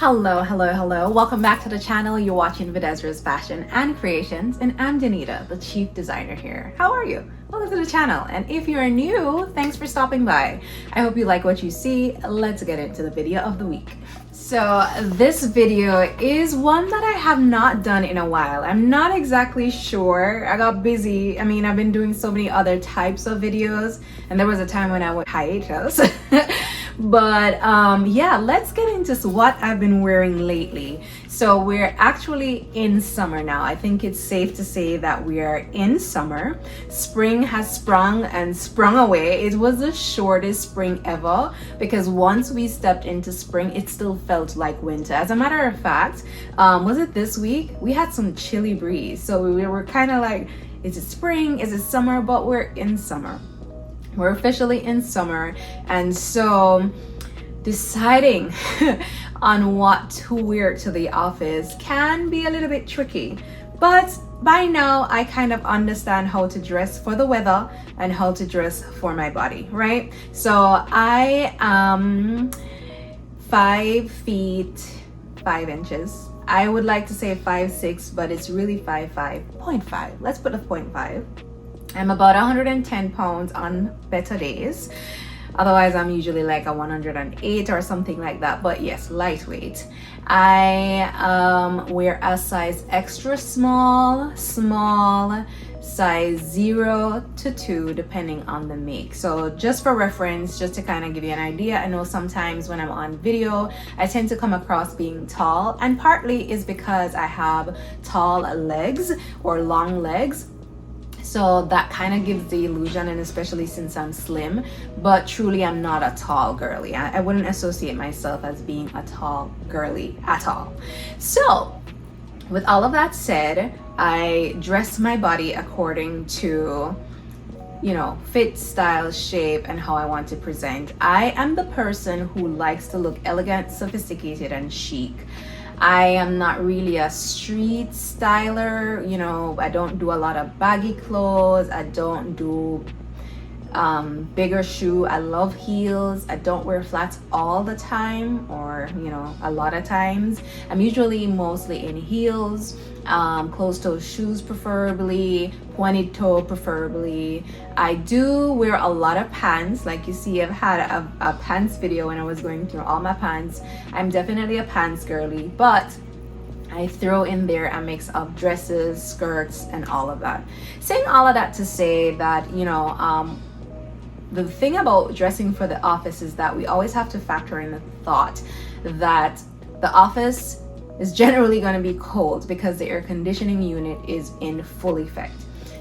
Hello. Welcome back to the channel. You're watching Videzra's Fashion and Creations, and I'm Danita, the chief designer here. How are you? Welcome to the channel. And if you're new, thanks for stopping by. I hope you like what you see. Let's get into the video of the week. So this video is one that I have not done in a while. I'm not exactly sure. I got busy. I've been doing so many other types of videos, and there was a time when I was hiatus. But yeah, let's get into what I've been wearing lately. So we're actually in summer now. I think it's safe to say that we are in summer. Spring has sprung away. It was the shortest spring ever because once we stepped into spring, it still felt like winter. As a matter of fact, was it this week? We had some chilly breeze. So we were kind of like, is it spring? Is it summer? But we're in summer. We're officially in summer, and so deciding on what to wear to the office can be a little bit tricky. But by now, I kind of understand how to dress for the weather and how to dress for my body, right? So I am 5 feet 5 inches. I would like to say 5'6", but it's really 0.5. Let's put a 0.5. I'm about 110 pounds on better days. Otherwise, I'm usually like a 108 or something like that. But yes, lightweight. I wear a size extra small, size 0 to 2, depending on the make. So just for reference, just to kind of give you an idea, I know sometimes when I'm on video, I tend to come across being tall, and partly is because I have tall legs or long legs. So that kind of gives the illusion, and especially since I'm slim, but truly I'm not a tall girly. I wouldn't associate myself as being a tall girly at all. So with all of that said, I dress my body according to, fit, style, shape, and how I want to present. I am the person who likes to look elegant, sophisticated, and chic. I am not really a street styler, I don't do a lot of baggy clothes. I don't do bigger shoe. I love heels. I don't wear flats all the time, or a lot of times. I'm usually mostly in heels, closed toe shoes preferably, pointed toe preferably. I do wear a lot of pants. Like you see, I've had a pants video when I was going through all my pants. I'm definitely a pants girly, but I throw in there a mix of dresses, skirts, and all of that. Saying all of that to say that, the thing about dressing for the office is that we always have to factor in the thought that the office is generally going to be cold because the air conditioning unit is in full effect.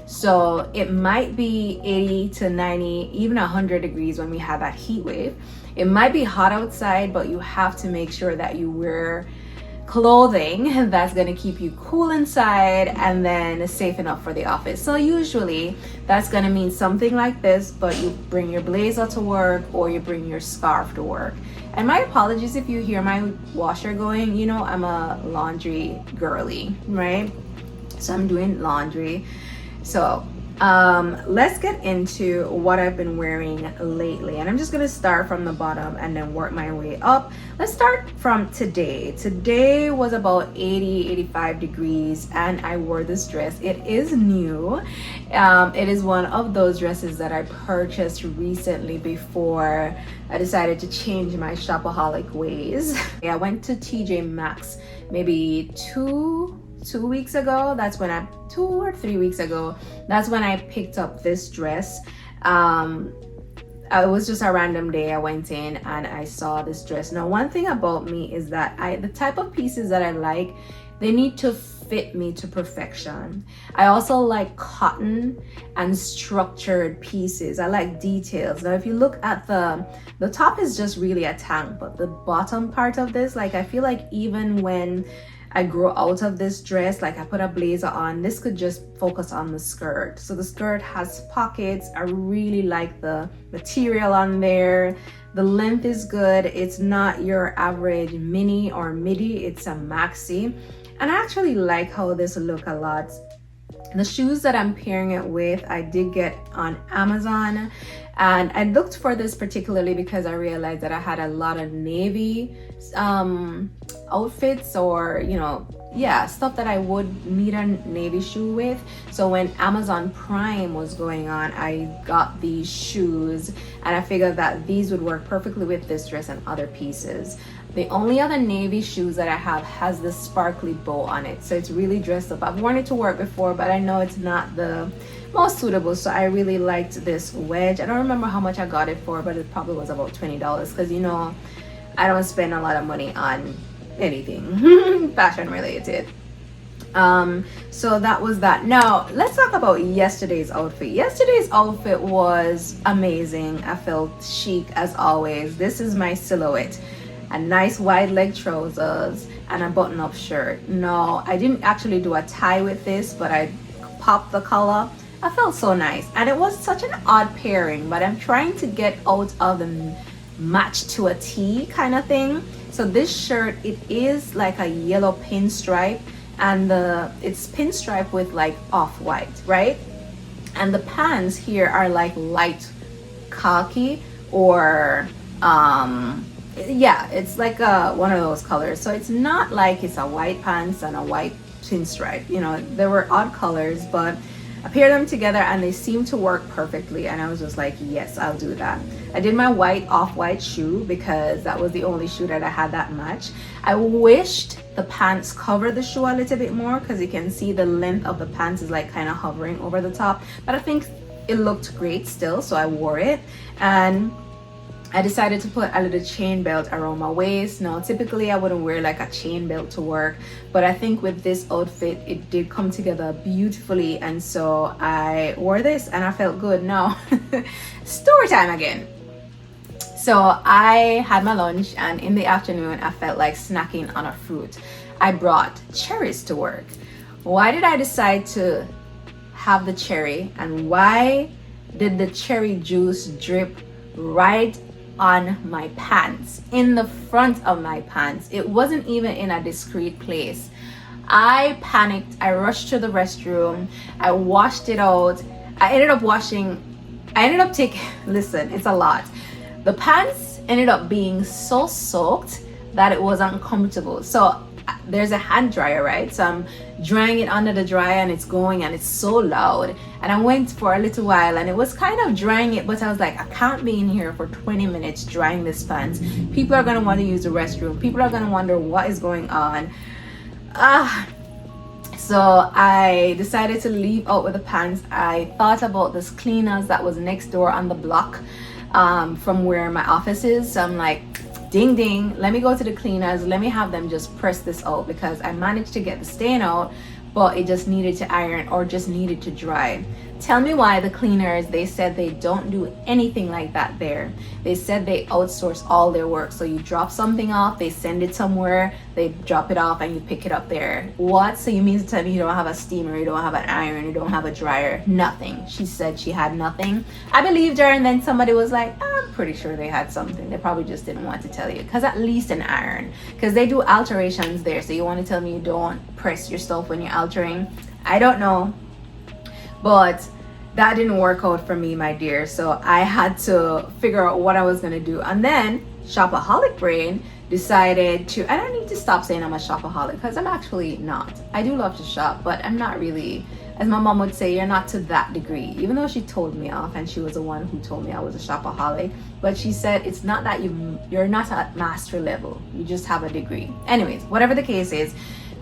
So it might be 80 to 90, even 100 degrees when we have that heat wave. It might be hot outside, but you have to make sure that you wear clothing that's going to keep you cool inside and then safe enough for the office. So usually that's going to mean something like this, but you bring your blazer to work or you bring your scarf to work. And my apologies if you hear my washer going. I'm a laundry girly, right? So I'm doing laundry. So let's get into what I've been wearing lately, and I'm just gonna start from the bottom and then work my way up. Let's start from today. Today was about 85 degrees, and I wore this dress. It is new. It is one of those dresses that I purchased recently before I decided to change my shopaholic ways. I went to TJ Maxx maybe 2 weeks ago. 2 or 3 weeks ago, that's when I picked up this dress. It was just a random day. I went in and I saw this dress. Now, one thing about me is that the type of pieces that I like, they need to fit me to perfection. I also like cotton and structured pieces. I like details. Now, if you look at the top is just really a tank, but the bottom part of this, like, I feel like even when I grow out of this dress, like I put a blazer on, this could just focus on the skirt. So the skirt has pockets. I really like the material on there. The length is good. It's not your average mini or midi, it's a maxi. And I actually like how this look a lot The shoes that I'm pairing it with, I did get on Amazon, and I looked for this particularly because I realized that I had a lot of navy outfits, or stuff that I would need a navy shoe with. So when Amazon Prime was going on, I got these shoes, and I figured that these would work perfectly with this dress and other pieces. The only other navy shoes that I have has this sparkly bow on it, so it's really dressed up. I've worn it to work before, but I know it's not the most suitable, so I really liked this wedge. I don't remember how much I got it for, but it probably was about $20, because I don't spend a lot of money on anything fashion related. So that was that. Now let's talk about yesterday's outfit. Yesterday's outfit was amazing. I felt chic as always. This is my silhouette: a nice wide leg trousers and a button-up shirt. No, I didn't actually do a tie with this, but I popped the collar. I felt so nice, and it was such an odd pairing, but I'm trying to get out of the match to a T kind of thing. So this shirt, it is like a yellow pinstripe, and it's pinstripe with like off-white, right? And the pants here are like light khaki, or it's like one of those colors. So it's not like it's a white pants and a white pinstripe. There were odd colors, but I paired them together and they seemed to work perfectly, and I was just like, yes, I'll do that. I did my white off-white shoe because that was the only shoe that I had that match. I wished the pants covered the shoe a little bit more, because you can see the length of the pants is like kind of hovering over the top, but I think it looked great still, so I wore it. And I decided to put a little chain belt around my waist. Now, typically I wouldn't wear like a chain belt to work, but I think with this outfit, it did come together beautifully. And so I wore this and I felt good. Now, story time again. So I had my lunch, and in the afternoon, I felt like snacking on a fruit. I brought cherries to work. Why did I decide to have the cherry, and why did the cherry juice drip right on my pants, in the front of my pants? It wasn't even in a discreet place. I panicked. I rushed to the restroom. I washed it out. I ended up taking, listen, it's a lot. The pants ended up being so soaked that it was uncomfortable. So there's a hand dryer, right? So I'm drying it under the dryer, and it's going, and it's so loud. And I went for a little while, and it was kind of drying it, but I was like, I can't be in here for 20 minutes drying this pants. People are going to want to use the restroom. People are going to wonder what is going on. So I decided to leave out with the pants. I thought about this cleaners that was next door on the block from where my office is. So I'm like, ding ding, let me go to the cleaners, let me have them just press this out, because I managed to get the stain out, but it just needed to iron, or just needed to dry. Tell me why the cleaners, they said they don't do anything like that there. They said they outsource all their work. So you drop something off, they send it somewhere, they drop it off, and you pick it up there. What? So you mean to tell me you don't have a steamer, you don't have an iron, you don't have a dryer? Nothing. She said she had nothing. I believed her, and then somebody was like, I'm pretty sure they had something. They probably just didn't want to tell you, because at least an iron, because they do alterations there. So you want to tell me you don't press your stuff when you're altering? I don't know, but that didn't work out for me, my dear. So I had to figure out what I was gonna do. And then Shopaholic Brain decided to, I don't need to stop saying I'm a shopaholic, because I'm actually not. I do love to shop, but I'm not really, as my mom would say, you're not to that degree. Even though she told me off, and she was the one who told me I was a shopaholic, but she said it's not that you're not at master level, you just have a degree. Anyways, whatever the case is,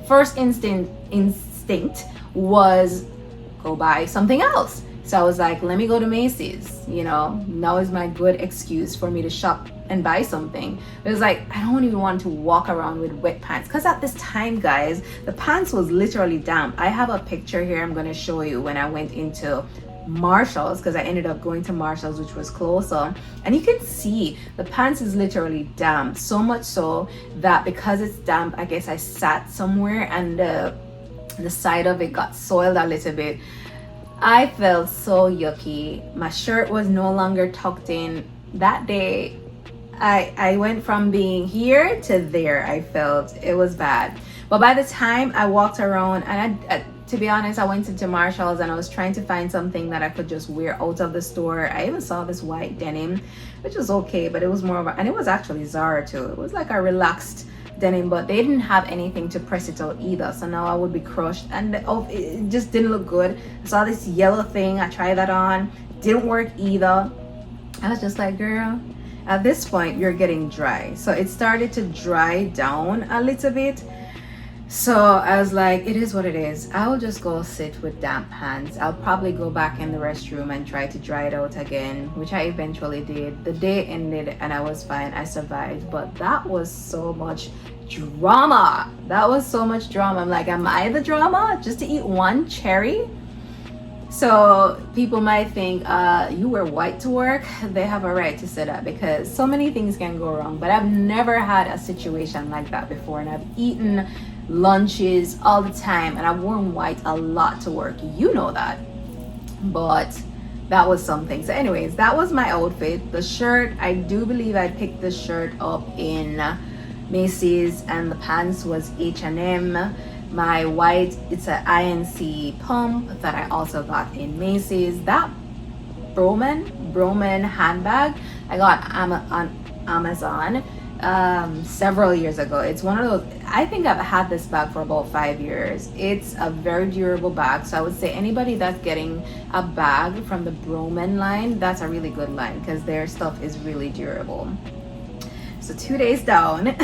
first instinct was go buy something else. So I was like, let me go to Macy's. Now is my good excuse for me to shop and buy something. It was like, I don't even want to walk around with wet pants, because at this time, guys, the pants was literally damp. I have a picture here I'm going to show you when I went into Marshall's, because I ended up going to Marshall's, which was closer, and you can see the pants is literally damp, so much so that because it's damp, I guess I sat somewhere and the side of it got soiled a little bit. I felt so yucky. My shirt was no longer tucked in. That day I went from being here to there. I felt it was bad, but by the time I walked around, and to be honest, I went into Marshalls and I was trying to find something that I could just wear out of the store. I even saw this white denim, which was okay, but it was more of a, and it was actually Zara too. It was like a relaxed denim, but they didn't have anything to press it out either, so now I would be crushed, and it just didn't look good. I saw this yellow thing, I tried that on, didn't work either. I was just like, girl, at this point you're getting dry. So it started to dry down a little bit, so I was like, it is what it is. I will just go sit with damp hands. I'll probably go back in the restroom and try to dry it out again, which I eventually did. The day ended and I was fine, I survived, but that was so much drama. That was so much drama. I'm like, am I the drama just to eat one cherry? So people might think you wear white to work. They have a right to say that, because so many things can go wrong, but I've never had a situation like that before, and I've eaten lunches all the time and I've worn white a lot to work, you know that. But that was something. So anyways, that was my outfit. The shirt, I do believe I picked the shirt up in Macy's, and the pants was H&M. My white, it's an INC pump that I also got in Macy's. That Broman handbag I got on Amazon several years ago. It's one of those, I think I've had this bag for about 5 years. It's a very durable bag, so I would say anybody that's getting a bag from the Broman line, that's a really good line, because their stuff is really durable. So 2 days down.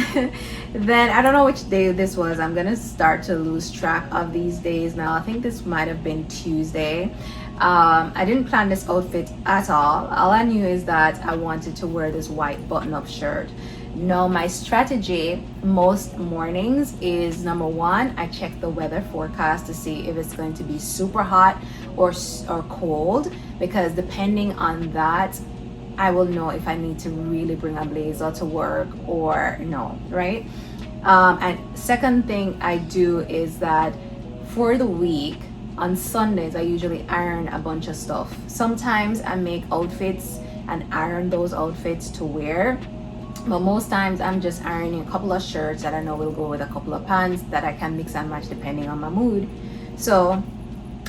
Then I don't know which day this was. I'm gonna start to lose track of these days now. I think this might have been Tuesday. I didn't plan this outfit at all. All I knew is that I wanted to wear this white button-up shirt. Now my strategy most mornings is, number one, I check the weather forecast to see if it's going to be super hot or cold, because depending on that I will know if I need to really bring a blazer to work or no, right? And second thing I do is that for the week, on Sundays, I usually iron a bunch of stuff. Sometimes I make outfits and iron those outfits to wear, but most times I'm just ironing a couple of shirts that I know will go with a couple of pants that I can mix and match depending on my mood. So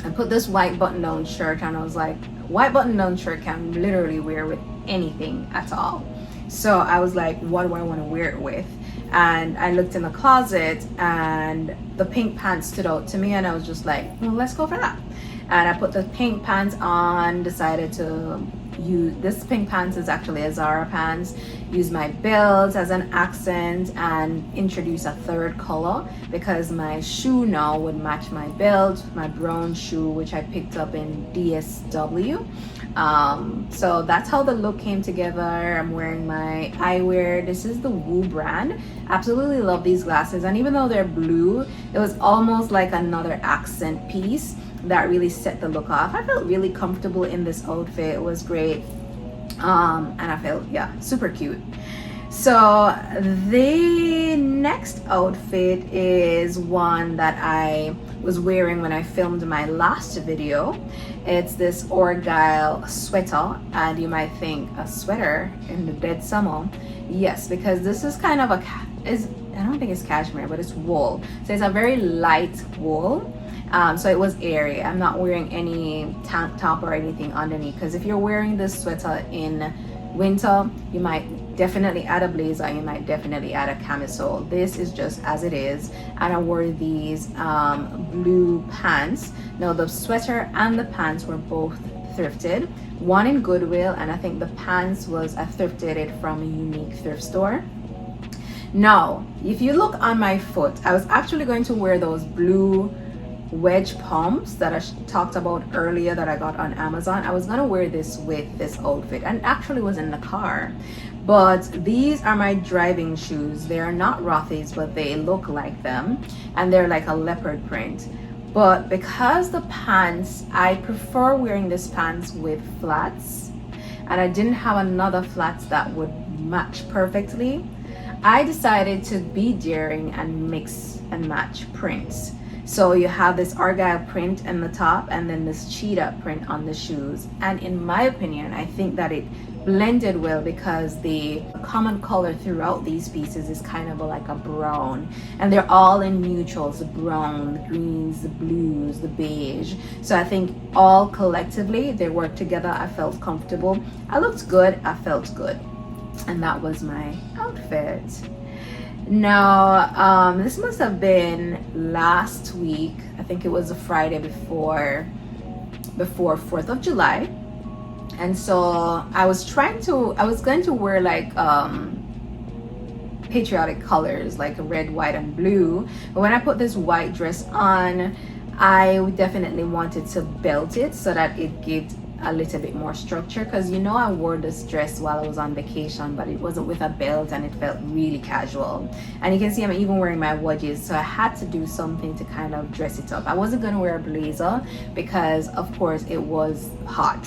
I put this white button-down shirt, and I was like, white button-down shirt can literally wear with anything at all. So I was like, what do I want to wear it with? And I looked in the closet and the pink pants stood out to me, and I was just like, well, let's go for that. And I put the pink pants on, decided to use this pink pants is actually a Zara pants, use my belt as an accent and introduce a third color, because my shoe now would match my belt, my brown shoe, which I picked up in DSW. So that's how the look came together. I'm wearing my eyewear. This is the Woo brand. Absolutely love these glasses, and even though they're blue, it was almost like another accent piece that really set the look off. I felt really comfortable in this outfit. It was great, and I felt, yeah, super cute. So the next outfit is one that I was wearing when I filmed my last video. It's this Argyle sweater, and you might think, a sweater in the dead summer? Yes, because this is kind of I don't think it's cashmere, but it's wool. So it's a very light wool. So it was airy. I'm not wearing any tank top or anything underneath, because if you're wearing this sweater in winter, you might definitely add a blazer, you might definitely add a camisole. This is just as it is. And I wore these blue pants. Now the sweater and the pants were both thrifted, one in Goodwill, and I think the pants was I thrifted it from a unique thrift store. Now if you look on my foot, I was actually going to wear those blue wedge pumps that I talked about earlier that I got on Amazon. I was gonna wear this with this outfit, and actually was in the car, but these are my driving shoes. They are not Rothy's, but they look like them, and they're like a leopard print. But because the pants, I prefer wearing this pants with flats, and I didn't have another flats that would match perfectly, I decided to be daring and mix and match prints. So you have this Argyle print in the top and then this cheetah print on the shoes. And in my opinion, I think that it blended well because the common color throughout these pieces is kind of like a brown, and they're all in neutrals: the brown, the greens, the blues, the beige. So I think all collectively they work together. I felt comfortable, I looked good, I felt good, and that was my outfit. Now this must have been last week. I think it was a Friday before 4th of July. And so I was going to wear like patriotic colors like red, white, and blue. But when I put this white dress on, I definitely wanted to belt it so that it gave a little bit more structure, because you know I wore this dress while I was on vacation, but it wasn't with a belt and it felt really casual. And you can see I'm even wearing my wedges, so I had to do something to kind of dress it up. I wasn't going to wear a blazer because of course it was hot.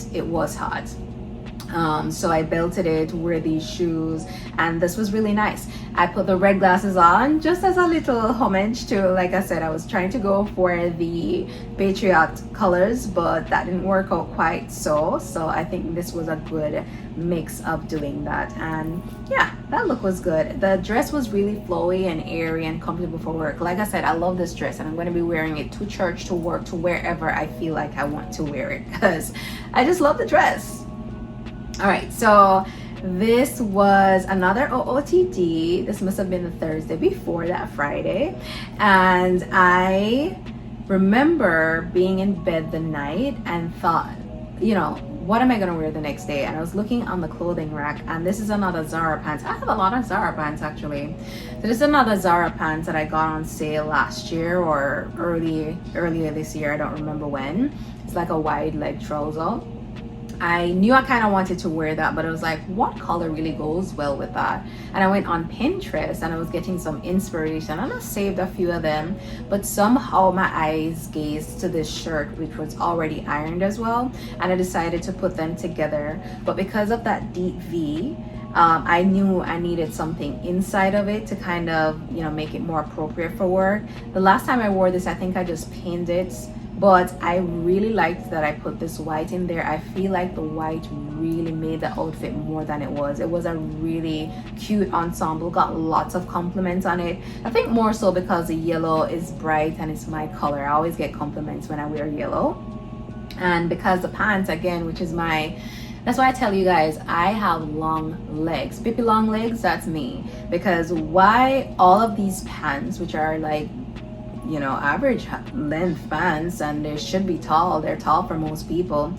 So I belted it, wore these shoes, and this was really nice. I put the red glasses on just as a little homage to, like I said, I was trying to go for the Patriot colors, but that didn't work out quite so I think this was a good mix of doing that. And yeah, that look was good. The dress was really flowy and airy and comfortable for work. Like I said, I love this dress and I'm going to be wearing it to church, to work, to wherever I feel like I want to wear it, because I just love the dress. All right, so this was another OOTD. This must have been the Thursday before that Friday. And I remember being in bed the night and thought, you know, what am I gonna wear the next day? And I was looking on the clothing rack, and this is another Zara pants. I have a lot of Zara pants actually. So this is another Zara pants that I got on sale last year or earlier this year. I don't remember when. It's like a wide leg trouser. I knew I kind of wanted to wear that, but I was like, what color really goes well with that? And I went on Pinterest and I was getting some inspiration, and I saved a few of them, but somehow my eyes gazed to this shirt, which was already ironed as well, and I decided to put them together. But because of that deep V, I knew I needed something inside of it to kind of, you know, make it more appropriate for work. The last time I wore this, I think I just pinned it, but I really liked that I put this white in there. I feel like the white really made the outfit more than it was. It was a really cute ensemble, got lots of compliments on it. I think more so because the yellow is bright and it's my color. I always get compliments when I wear yellow. And because the pants, again, which is that's why I tell you guys, I have long legs. Pippi long legs, that's me. Because why all of these pants, which are like, you know, average length pants, and they should be tall, they're tall for most people,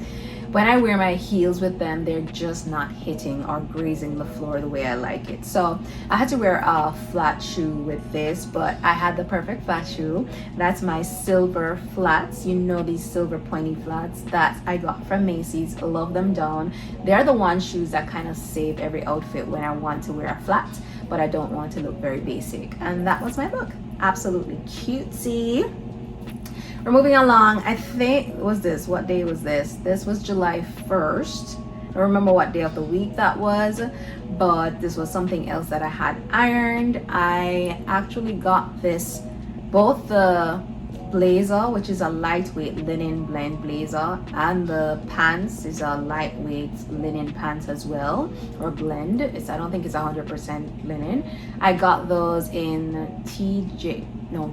when I wear my heels with them, they're just not hitting or grazing the floor the way I like it. So I had to wear a flat shoe with this, but I had the perfect flat shoe. That's my silver flats. You know, these silver pointy flats that I got from Macy's. Love them down. They're the one shoes that kind of save every outfit when I want to wear a flat, but I don't want to look very basic. And that was my look. Absolutely cutesy. We're moving along. I think, what day was this? This was July 1st. I don't remember what day of the week that was, but this was something else that I had ironed. I actually got this, both the blazer, which is a lightweight linen blend blazer, and the pants is a lightweight linen pants as well, or blend. I don't think it's 100% linen. I got those in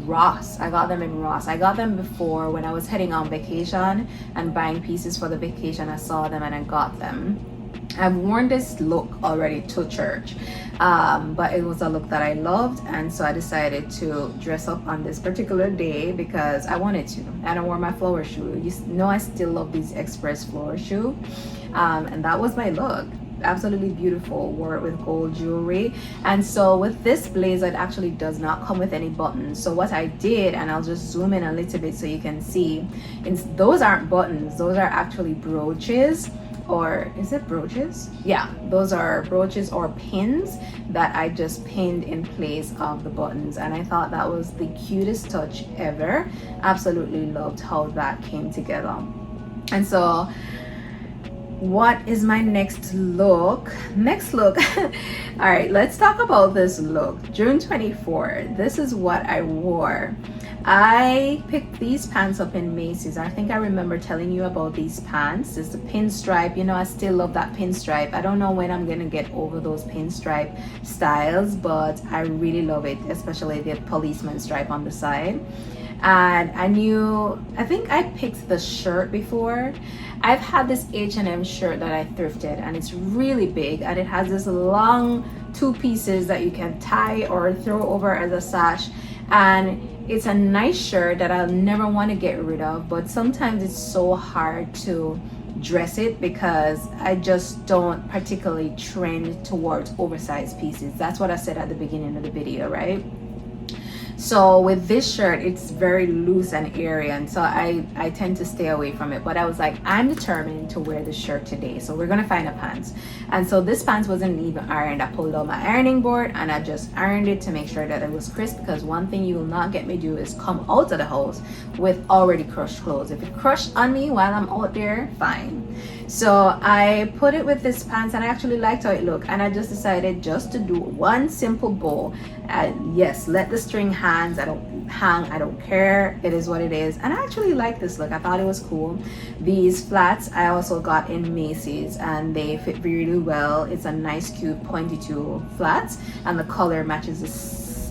Ross. I got them in Ross. I got them before when I was heading on vacation and buying pieces for the vacation. I saw them and I got them. I've worn this look already to church, but it was a look that I loved, and so I decided to dress up on this particular day because I wanted to. And I wore my flower shoe. You know, I still love these Express flower shoe, and that was my look. Absolutely beautiful. Wore it with gold jewelry. And so with this blazer, it actually does not come with any buttons. So what I did, and I'll just zoom in a little bit so you can see, those aren't buttons, those are actually brooches. Or is it brooches? Yeah, those are brooches or pins that I just pinned in place of the buttons, and I thought that was the cutest touch ever. Absolutely loved how that came together. And so what is my next look? All right, let's talk about this look. June 24th, this is what I wore. I picked these pants up in Macy's. I think I remember telling you about these pants. It's the pinstripe. You know, I still love that pinstripe. I don't know when I'm gonna get over those pinstripe styles, but I really love it, especially the policeman stripe on the side. And I think I picked the shirt before. I've had this H&M shirt that I thrifted, and it's really big, and it has this long two pieces that you can tie or throw over as a sash. And it's a nice shirt that I'll never want to get rid of, but sometimes it's so hard to dress it because I just don't particularly trend towards oversized pieces. That's what I said at the beginning of the video, right? So with this shirt, it's very loose and airy, and so I tend to stay away from it. But I was like, I'm determined to wear this shirt today, so we're gonna find a pants. And so this pants wasn't even ironed. I pulled out my ironing board and I just ironed it to make sure that it was crisp, because one thing you will not get me do is come out of the house with already crushed clothes. If it crushed on me while I'm out there, fine. So I put it with this pants, and I actually liked how it looked, and I just decided just to do one simple bow. Yes, let the string hangs. I don't care. It is what it is. And I actually like this look. I thought it was cool. These flats I also got in Macy's, and they fit really well. It's a nice cute pointy toe flats, and the color matches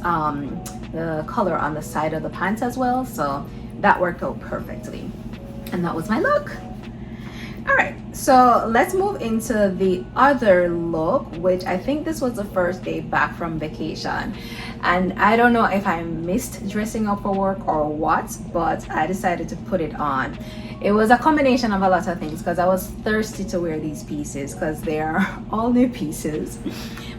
the color on the side of the pants as well, so that worked out perfectly. And that was my look. All right, so let's move into the other look, which I think this was the first day back from vacation. And I don't know if I missed dressing up for work or what, but I decided to put it on. It was a combination of a lot of things, because I was thirsty to wear these pieces because they are all new pieces.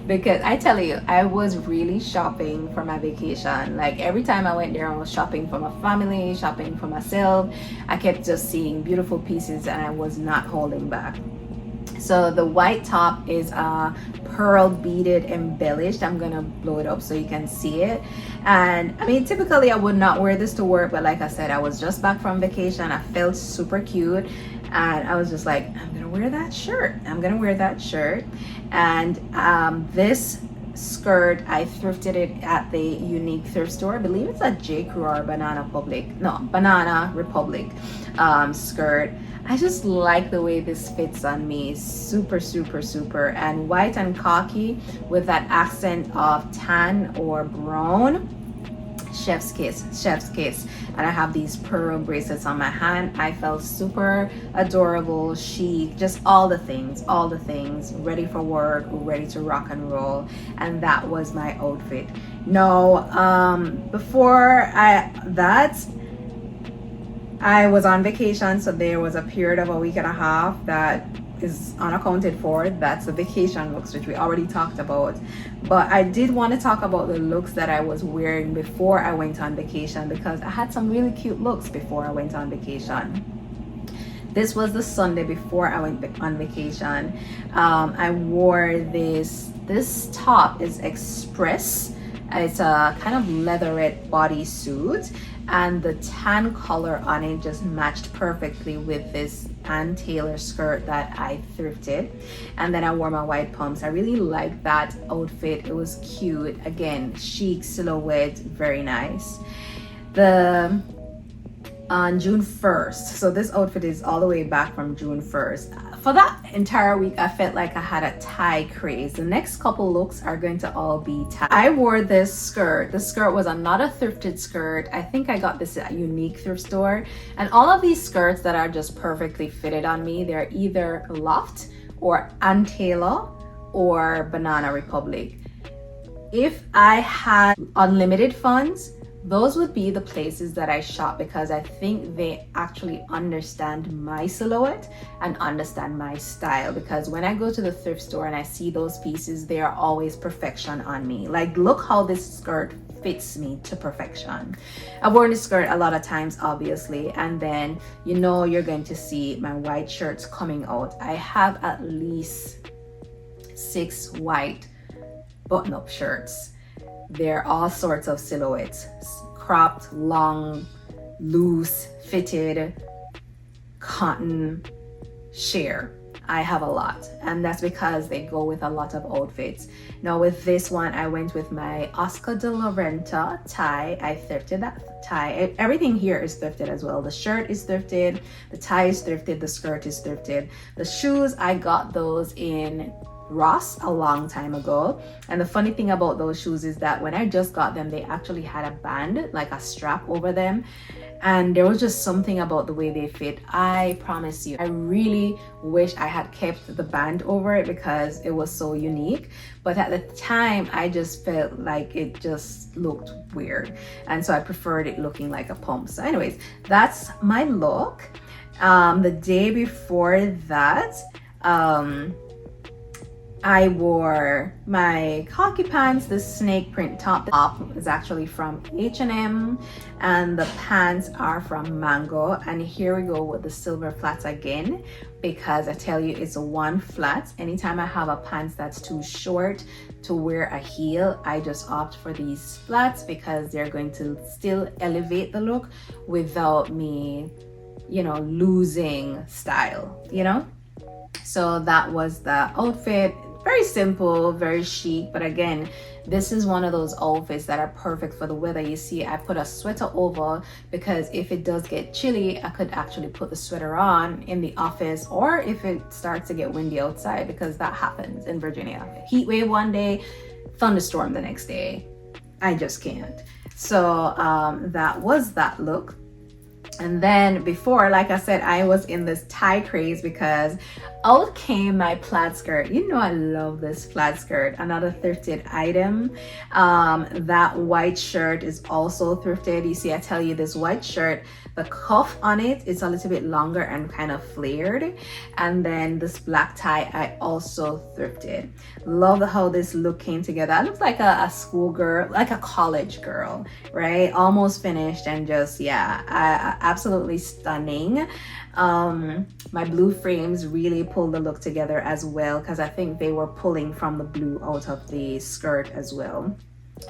Because I tell you, I was really shopping for my vacation. Like every time I went there, I was shopping for my family, shopping for myself. I kept just seeing beautiful pieces, and I was not holding back. So the white top is pearl beaded embellished. I'm gonna blow it up so you can see it. And I mean, typically I would not wear this to work, but like I said, I was just back from vacation. I felt super cute, and I was just like, I'm gonna wear that shirt. And this skirt, I thrifted it at the Unique thrift store. I believe it's at J. Crew or Banana Republic skirt. I just like the way this fits on me. Super, super, super. And white and khaki with that accent of tan or brown. Chef's kiss. And I have these pearl bracelets on my hand. I felt super adorable, chic, just all the things, ready for work, ready to rock and roll. And that was my outfit. Now, before I was on vacation, so there was a period of a week and a half that is unaccounted for. That's the vacation looks, which we already talked about. But I did want to talk about the looks that I was wearing before I went on vacation, because I had some really cute looks before I went on vacation. This was the Sunday before I went on vacation. I wore this top is Express. It's a kind of leatherette bodysuit, and the tan color on it just matched perfectly with this Ann Taylor skirt that I thrifted. And then I wore my white pumps. I really liked that outfit. It was cute. Again, chic silhouette, very nice. On June 1st, so this outfit is all the way back from June 1st. For that entire week, I felt like I had a tie craze. The next couple looks are going to all be tie. I wore this skirt. The skirt was not a thrifted skirt. I think I got this at Unique thrift store. And all of these skirts that are just perfectly fitted on me, they're either Loft or Ann Taylor or Banana Republic. If I had unlimited funds, those would be the places that I shop, because I think they actually understand my silhouette and understand my style. Because when I go to the thrift store and I see those pieces, they are always perfection on me. Like, look how this skirt fits me to perfection. I've worn this skirt a lot of times, obviously, and then you're going to see my white shirts coming out. I have at least 6 white button-up shirts. They're all sorts of silhouettes: cropped, long, loose, fitted, cotton, sheer. I have a lot, and that's because they go with a lot of outfits. Now with this one, I went with my Oscar de la Renta tie. I thrifted that tie. Everything here is thrifted as well. The shirt is thrifted, the tie is thrifted, the skirt is thrifted. The shoes, I got those in Ross a long time ago. And the funny thing about those shoes is that when I just got them, they actually had a band, like a strap over them, and there was just something about the way they fit. I promise you, I really wish I had kept the band over it because it was so unique, but at the time I just felt like it just looked weird, and so I preferred it looking like a pump. So anyways, that's my look. The day before that, I wore my khaki pants. The snake print top. The top is actually from H&M and the pants are from Mango. And here we go with the silver flats again, because I tell you, it's a one flat. Anytime I have a pants that's too short to wear a heel, I just opt for these flats because they're going to still elevate the look without me, you know, losing style, you know. So that was the outfit. Very simple, very chic, but again, this is one of those outfits that are perfect for the weather. You see, I put a sweater over because if it does get chilly, I could actually put the sweater on in the office, or if it starts to get windy outside, because that happens in Virginia. Heat wave one day, thunderstorm the next day. I just can't. So that was that look. And then before, like I said, I was in this tie craze because out came my plaid skirt. You know, I love this plaid skirt. Another thrifted item. That white shirt is also thrifted. You see, I tell you, this white shirt, the cuff on it is a little bit longer and kind of flared. And then this black tie, I also thrifted. Love how this look came together. I look like a schoolgirl, like a college girl, right? Almost finished, and just, yeah, absolutely stunning. My blue frames really pulled the look together as well, because I think they were pulling from the blue out of the skirt as well.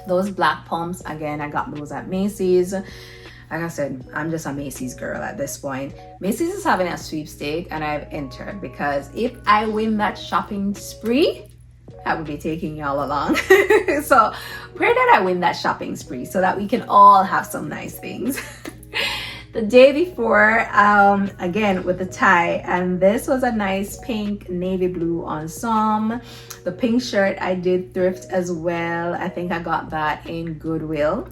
Those black pumps, again, I got those at Macy's. Like I said, I'm just a Macy's girl at this point. Macy's is having a sweepstake and I've entered, because if I win that shopping spree, I will be taking y'all along. So where did I win that shopping spree so that we can all have some nice things? The day before, again with the tie, and this was a nice pink navy blue ensemble. The pink shirt I did thrift as well. I think I got that in Goodwill.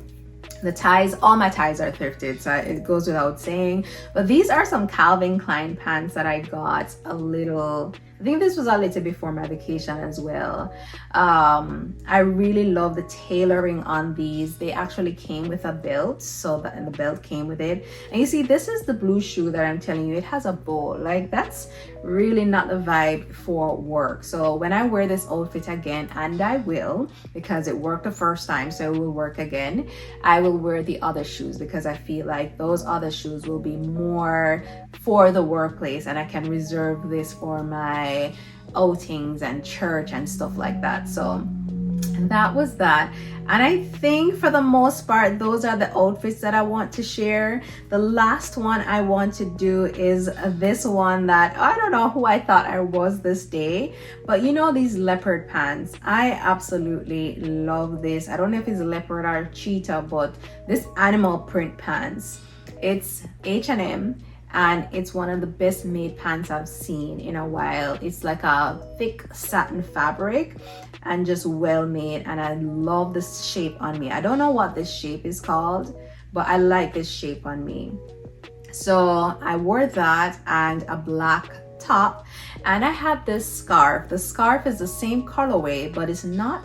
The ties, all my ties are thrifted, so it goes without saying. But these are some Calvin Klein pants that I got a little, I think this was a little before my vacation as well. I really love the tailoring on these. They actually came with a belt, so that, and the belt came with it. And you see, this is the blue shoe that I'm telling you, it has a bow. Like, that's really not the vibe for work. So when I wear this outfit again, and I will, because it worked the first time, so it will work again, I will wear the other shoes, because I feel like those other shoes will be more for the workplace, and I can reserve this for my outings and church and stuff like that. So that was that. And I think for the most part, those are the outfits that I want to share. The last one I want to do is this one that I don't know who I thought I was this day, but you know, these leopard pants, I absolutely love this. I don't know if it's leopard or cheetah, but this animal print pants, it's H&M. And it's one of the best made pants I've seen in a while. It's like a thick satin fabric and just well made, and I love this shape on me. I don't know what this shape is called, but I like this shape on me. So I wore that and a black top, and I had this scarf. The scarf is the same colorway, but it's not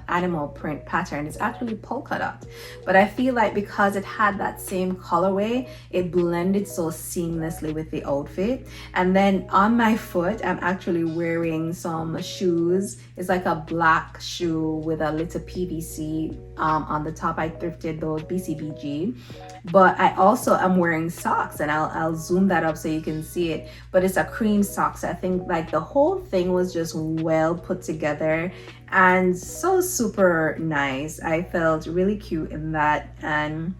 animal print pattern, it's actually polka dot. But I feel like because it had that same colorway, it blended so seamlessly with the outfit. And then on my foot, I'm actually wearing some shoes. It's like a black shoe with a little PVC on the top. I thrifted those, BCBG. But I also am wearing socks, and I'll zoom that up so you can see it. But it's a cream socks. I think like the whole thing was just well put together and so super nice. I felt really cute in that, and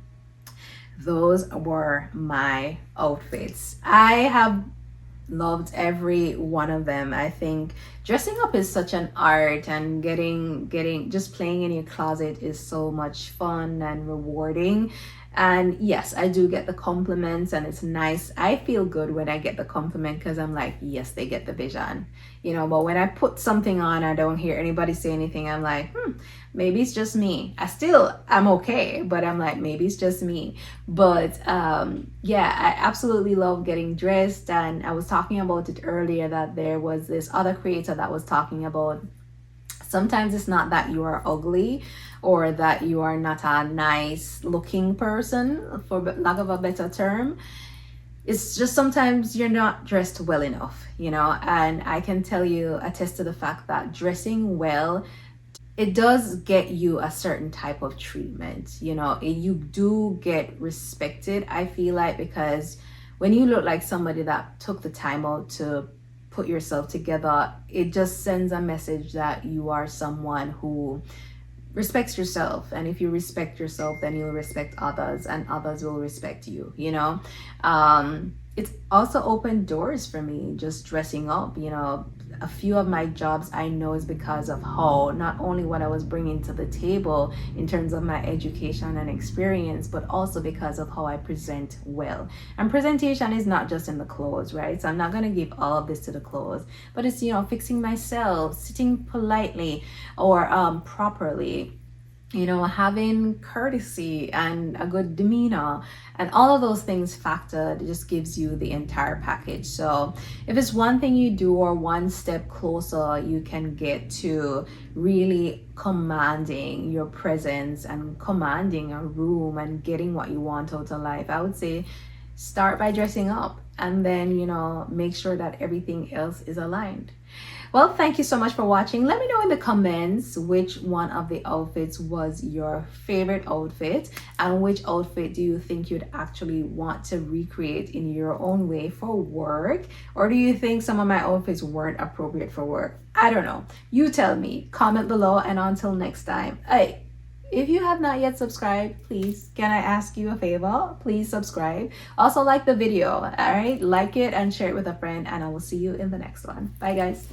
those were my outfits. I have loved every one of them. I think dressing up is such an art, and getting just playing in your closet is so much fun and rewarding. And yes, I do get the compliments, and it's nice. I feel good when I get the compliment because I'm like, yes, they get the vision, you know. But when I put something on, I don't hear anybody say anything, I'm like, maybe it's just me. I'm okay, but I'm like, maybe it's just me. But yeah, I absolutely love getting dressed. And I was talking about it earlier that there was this other creator that was talking about sometimes it's not that you are ugly or that you are not a nice looking person, for lack of a better term. It's just sometimes you're not dressed well enough, you know. And I can tell you, attest to the fact that dressing well, it does get you a certain type of treatment, you know. You do get respected, I feel like, because when you look like somebody that took the time out to put yourself together, it just sends a message that you are someone who respects yourself. And if you respect yourself, then you'll respect others, and others will respect you, you know. It's also opened doors for me, just dressing up, you know. A few of my jobs I know is because of how, not only what I was bringing to the table in terms of my education and experience, but also because of how I present well. And presentation is not just in the clothes, right? So I'm not going to give all of this to the clothes, but it's, you know, fixing myself, sitting politely or properly, you know, having courtesy and a good demeanor, and all of those things factored, it just gives you the entire package. So if it's one thing you do, or one step closer you can get to really commanding your presence and commanding a room and getting what you want out of life, I would say start by dressing up, and then, you know, make sure that everything else is aligned. Well, thank you so much for watching. Let me know in the comments which one of the outfits was your favorite outfit, and which outfit do you think you'd actually want to recreate in your own way for work, or do you think some of my outfits weren't appropriate for work? I don't know. You tell me. Comment below, and until next time. Hey, if you have not yet subscribed, please, can I ask you a favor? Please subscribe. Also like the video, all right? Like it and share it with a friend, and I will see you in the next one. Bye, guys.